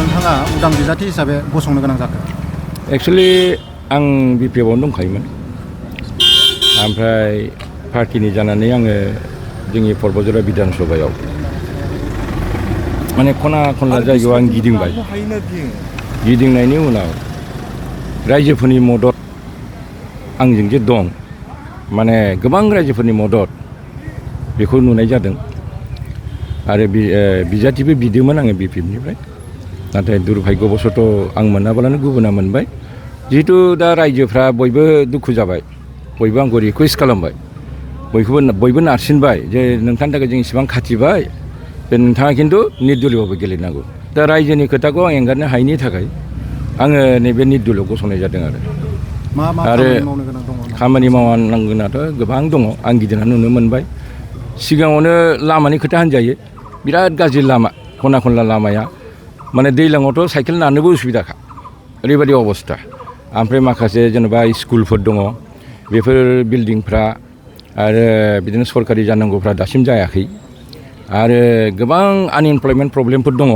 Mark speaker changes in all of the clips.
Speaker 1: नोंथाङा उदां बिजाथि हिसाबै गसंनो गोनां जाखो?
Speaker 2: एक्सुवेलि आं बिपिएफआवनो दंखायोमोन ओमफ्राय पार्टिनि जानानै आङो जोंनि पर्बतझरा बिधान सभायाव माने खना खनला जायगायाव आं गिदिंबाय। गिदिंनायनि उनाव रायजोफोरनि मदद आंजों जे दं माने गोबां रायजोफोरनि मदद बेखौ नुनाय जादों आरो बिजाथिबो बिदोंमोन आङो बिपिएफनिफ्राय नाथाय दुर्भाग्यबसत आं मोनाब्लानो गुबुना मोनबाय। जिहेतु दा रायजोफ्रा बयबो दुखु जाबाय, बयबो आंखौ रिकुवेस्ट खालामबाय, बयबो नारसिनबाय जे नोंथांनि थाखाय जों इसेबां खाथिबाय बे नोंथाङा खिन्थु निर्दलीयआवबो गेलेनांगौ। दा रायजोनि खोथाखौ आं एंगारनो हायैनि थाखाय आङो नैबे निर्दलीयआव गसंनाय जादों आरो खामानि मावनांगोनाथ' गोबां दङ। आं गिदिंना नुनो मोनबाय। सिगाङावनो लामानि खोथा होनजायो, बिराद गाज्रि लामा, खना खनला लामाया माने दैज्लाङावथ' साइकेल नारनोबो उसुबिदाखा, ओरैबायदि अबस्था। ओमफ्राय माखासे जेनेबा स्कुलफोर दङ, बेफोर बिल्डिंफ्रा आरो बिदिनो सरकारि जानांगौफ्रा दासिम जायाखै आरो गोबां आनइमप्लयमेन्ट प्रब्लेमफोर दङ।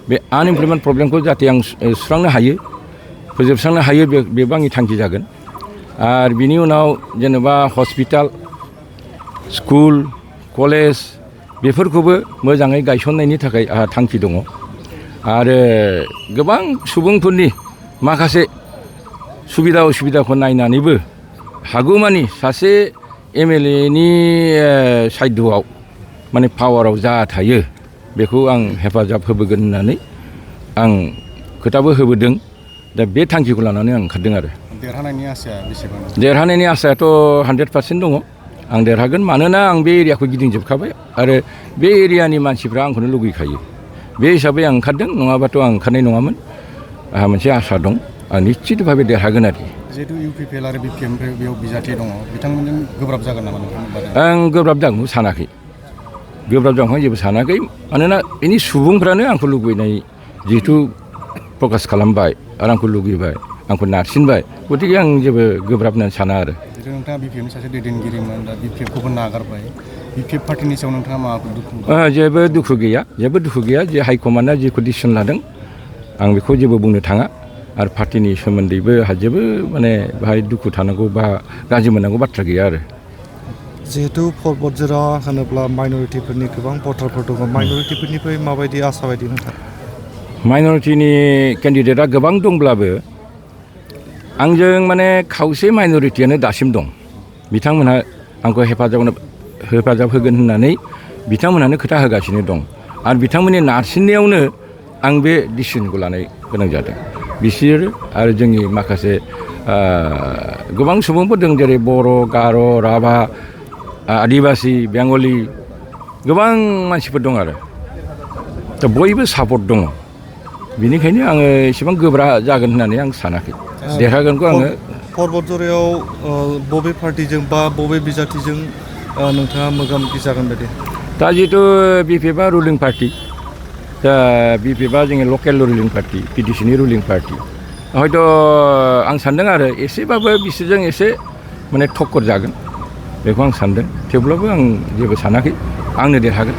Speaker 2: बे आनइमप्लयमेन्ट प्रब्लेमखौ जाहाथे आं सुस्रांनो हायो, फोजोबस्रांनो हायो, बेबो आंनि थांखि जागोन। आरो बिनि उनाव जेनेबा हस्पिटाल, स्कुल, कलेज बेफोरखौबो मोजाङै गायसननायनि थाखाय आंहा थांखि दङ आरो गोबां सुबुंफोरनि माखासे सुबिदा उसुबिदाखौ नायनानैबो हागौमानि सासे एमएलएनि सायदआव माने पावाराव जा थायो बेखौ आं हेफाजाब होबोगोन होननानै आं खोथाबो होबोदों। दा बे थांखिखौ लानानै आं ओंखारदों आरो
Speaker 1: देरहानायनि आसाया बेसेबां?
Speaker 2: देरहानायनि आसायाथ' 100% दङ। आं देरहागोन, मानोना आं बे एरियाखौ गिदिंजोबखाबाय आरो बे एरियानि मानसिफ्रा आंखौनो लुगैखायो। बे हिसाबै आं ओंखारदों, नङाबाथ' आं ओंखारनाय नङामोन। आंहा मोनसे आसा दं, आं निश्चित भाबै देरहागोन आरो।
Speaker 1: जिहेतु इउपिपिएल आरो बिपिएफनिफ्राय बेयाव बिजाथि दङ, बिथांमोनजों गोब्राब जागोन नामा नोंथांनि बादै?
Speaker 2: आं गोब्राब जागोनखौ सानाखै, गोब्राब जागोनखौ जेबो सानाखै। मानोना बेनि सुबुंफ्रानो आंखौ लुबैनाय जिहेथु प्रकास खालामबाय आरो आंखौ लुगैबाय, आंखौ नारसिनबाय, गतिके आं जेबो गोब्राब होननानै साना आरो।
Speaker 1: जिहेतु नोंथाङा बिपिएफनि सासे दैदेनगिरिमोन, दा बिपिएफखौबो नागारबाय, बिपिएफ पार्टिनि सायाव नोंथाङा माबाफोर दुखु?
Speaker 2: जेबो दुखु गैया, जेबो दुखु गैया। जे हाइकमान्डआ जेखौ डिसिसन लादों आं बेखौ जेबो बुंनो थाङा आरो पार्टिनि सोमोन्दैबो आंहा जेबो माने बाहाय दुखु थानांगौ बा गाज्रि मोननांगौ बाथ्रा गैया आरो।
Speaker 3: जिहेतु पर्बतझरा होनोब्ला माइन'रिटिफोरनि गोबां भटारफोर दङ, माइन'रिटिफोरनिफ्राय माबायदि आसा बायदि नोंथां?
Speaker 2: माइन'रिटिनि केन्डिडेटआ गोबां दंब्लाबो आंजों माने खावसे माइन'रिटियानो दासिम दं। बिथांमोनहा आंखौ हेफाजाब होगोन होननानै बिथांमोनहानो खोथा होगासिनो दं आरो बिथांमोननि नारसिननायावनो आं बे डिसिसनखौ लानो गोनां जादों। बिसोर आरो जोंनि माखासे गोबां सुबुंफोर दं, जेरै बर', गार', राभा, आदिबासि, बेंगलि, गोबां मानसिफोर दं आरो दा बयबो सापर्ट दङ। बेनिखायनो आङो एसेबां गोब्राब जागोन होननानै आं सानाखै, देरहागोनखौ आङो।
Speaker 3: पर्बतझरायाव बबे पार्टिजों बा बबे बिजाथिजों नोंथाङा मोगा मोगि जागोन बायदि?
Speaker 2: दा जिहेतु बिपिएफआ रुलिं पार्टि, दा बिपिएफआ जोंनि लकेल रुलिं पार्टि, पिटिसिनि रुलिं पार्टि। हयथ' आं सान्दों आरो एसेबाबो बिसोरजों एसे माने ठक्कर जागोन बेखौ आं सान्दों। थेवब्लाबो आं जेबो सानाखै, आंनो देरहागोन।